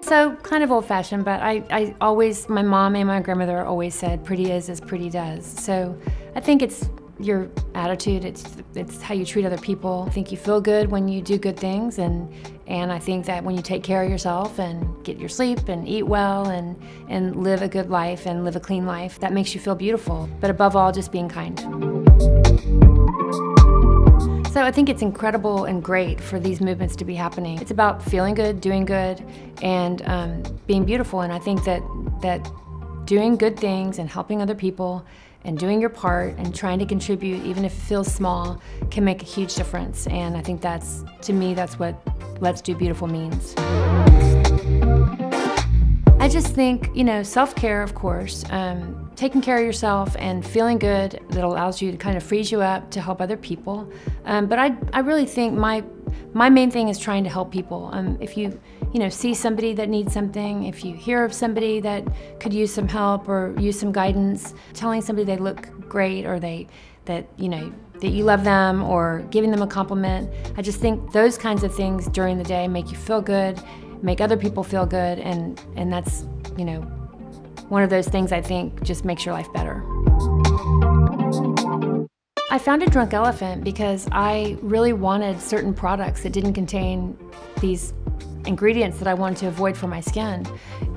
So kind of old-fashioned, but I always, my mom and my grandmother always said, pretty is as pretty does. So I think it's your attitude, it's how you treat other people. I think you feel good when you do good things, and I think that when you take care of yourself and get your sleep and eat well and live a good life and live a clean life, that makes you feel beautiful. But above all, just being kind. So I think it's incredible and great for these movements to be happening. It's about feeling good, doing good, and being beautiful. And I think that doing good things and helping other people and doing your part and trying to contribute, even if it feels small, can make a huge difference. And I think that's, to me, that's what Let's Do Beautiful means. I just think, you know, self-care, of course, taking care of yourself and feeling good that allows you to kind of frees you up to help other people. But I really think my main thing is trying to help people. If you see somebody that needs something, if you hear of somebody that could use some help or use some guidance, telling somebody they look great or that you love them, or giving them a compliment. I just think those kinds of things during the day make you feel good, make other people feel good, and that's, one of those things I think just makes your life better. I founded Drunk Elephant because I really wanted certain products that didn't contain these ingredients that I wanted to avoid for my skin,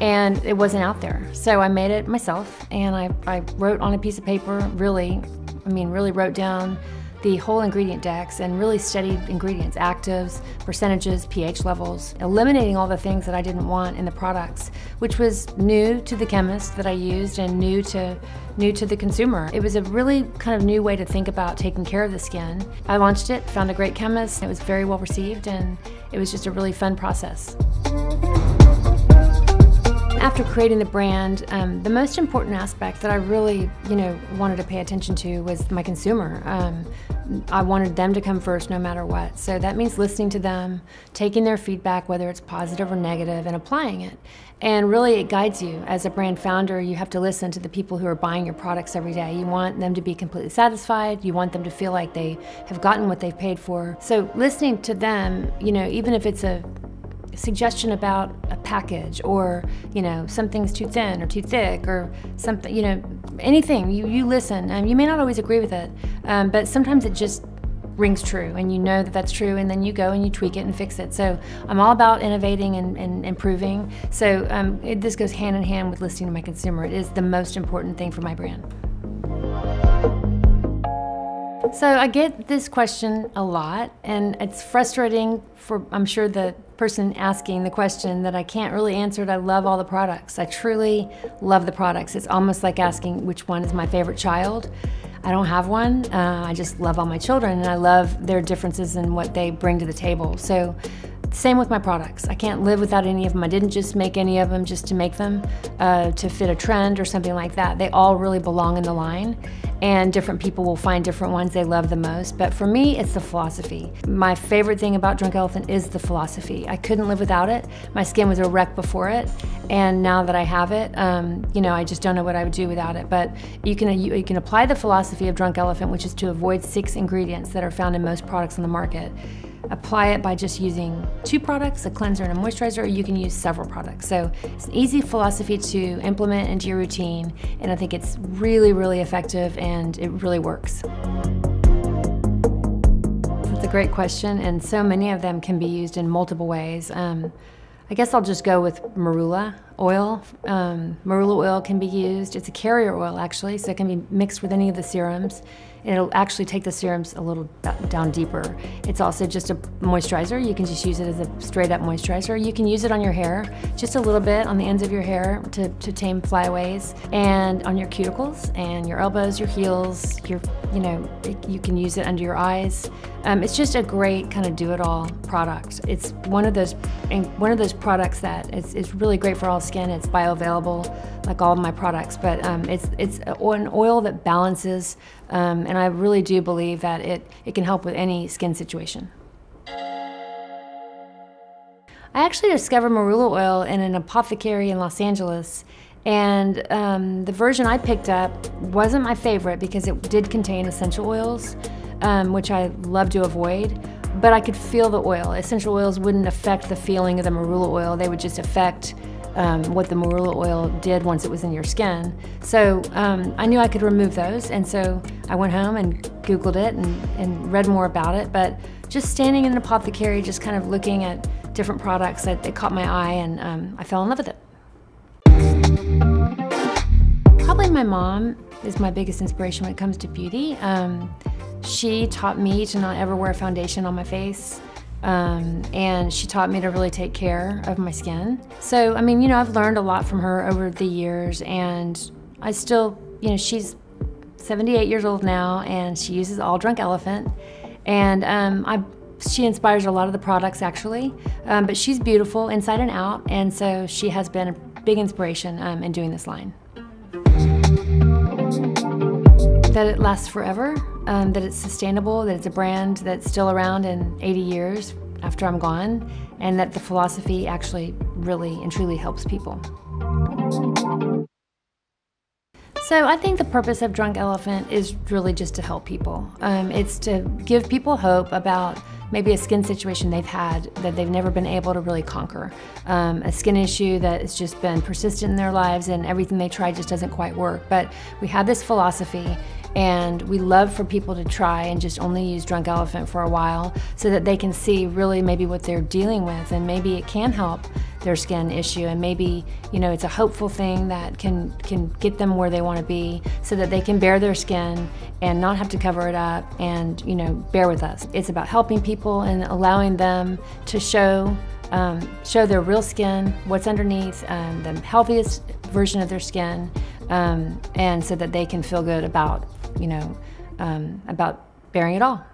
and it wasn't out there. So I made it myself, and I wrote on a piece of paper, really wrote down the whole ingredient decks and really studied ingredients, actives, percentages, pH levels, eliminating all the things that I didn't want in the products, which was new to the chemist that I used and new to the consumer. It was a really kind of new way to think about taking care of the skin. I launched it, found a great chemist, it was very well received, and it was just a really fun process. After creating the brand, the most important aspect that I really, wanted to pay attention to was my consumer. I wanted them to come first no matter what. So that means listening to them, taking their feedback, whether it's positive or negative, and applying it. And really it guides you. As a brand founder, you have to listen to the people who are buying your products every day. You want them to be completely satisfied. You want them to feel like they have gotten what they've paid for. So listening to them, even if it's a suggestion about a package, or something's too thin or too thick, or something, anything, you listen. You may not always agree with it, but sometimes it just rings true, and you know that that's true, and then you go and you tweak it and fix it. So I'm all about innovating and improving. So this goes hand in hand with listening to my consumer. It is the most important thing for my brand. So I get this question a lot, and it's frustrating for, I'm sure, the person asking the question, that I can't really answer it. I love all the products. I truly love the products. It's almost like asking which one is my favorite child. I don't have one. I just love all my children, and I love their differences in what they bring to the table. So same with my products. I can't live without any of them. I didn't just make any of them just to make them, to fit a trend or something like that. They all really belong in the line, and different people will find different ones they love the most. But for me, it's the philosophy. My favorite thing about Drunk Elephant is the philosophy. I couldn't live without it. My skin was a wreck before it, and now that I have it, I just don't know what I would do without it. But you can apply the philosophy of Drunk Elephant, which is to avoid 6 ingredients that are found in most products on the market. Apply it by just using 2 products, a cleanser and a moisturizer, or you can use several products. So it's an easy philosophy to implement into your routine, and I think it's really, really effective, and it really works. That's a great question, and so many of them can be used in multiple ways. I guess I'll just go with Marula Oil. Marula Oil can be used. It's a carrier oil, actually, so it can be mixed with any of the serums. It'll actually take the serums a little down deeper. It's also just a moisturizer. You can just use it as a straight up moisturizer. You can use it on your hair, just a little bit on the ends of your hair to tame flyaways, and on your cuticles and your elbows, your heels, you can use it under your eyes. It's just a great kind of do-it-all product. It's one of those products that is really great for all skin. It's bioavailable, like all of my products, but it's an oil that balances, and I really do believe that it can help with any skin situation. I actually discovered Marula Oil in an apothecary in Los Angeles, and the version I picked up wasn't my favorite because it did contain essential oils, which I love to avoid. but I could feel the oil. Essential oils wouldn't affect the feeling of the Marula oil. They would just affect what the Marula oil did once it was in your skin. So I knew I could remove those, and so I went home and Googled it and read more about it. But just standing in an apothecary, just kind of looking at different products, it caught my eye, and I fell in love with it. Probably my mom is my biggest inspiration when it comes to beauty. She taught me to not ever wear foundation on my face. And she taught me to really take care of my skin. So, I mean, I've learned a lot from her over the years, and I still, she's 78 years old now, and she uses all Drunk Elephant. And she inspires a lot of the products, actually. But she's beautiful inside and out, and so she has been a big inspiration in doing this line. That it lasts forever, that it's sustainable, that it's a brand that's still around in 80 years after I'm gone, and that the philosophy actually really and truly helps people. So I think the purpose of Drunk Elephant is really just to help people. It's to give people hope about maybe a skin situation they've had that they've never been able to really conquer. A skin issue that has just been persistent in their lives, and everything they try just doesn't quite work. But we have this philosophy, and we love for people to try and just only use Drunk Elephant for a while so that they can see really maybe what they're dealing with, and maybe it can help their skin issue, and maybe it's a hopeful thing that can get them where they want to be so that they can bare their skin and not have to cover it up and bear with us. It's about helping people and allowing them to show their real skin, what's underneath, the healthiest version of their skin, and so that they can feel good about bearing it all.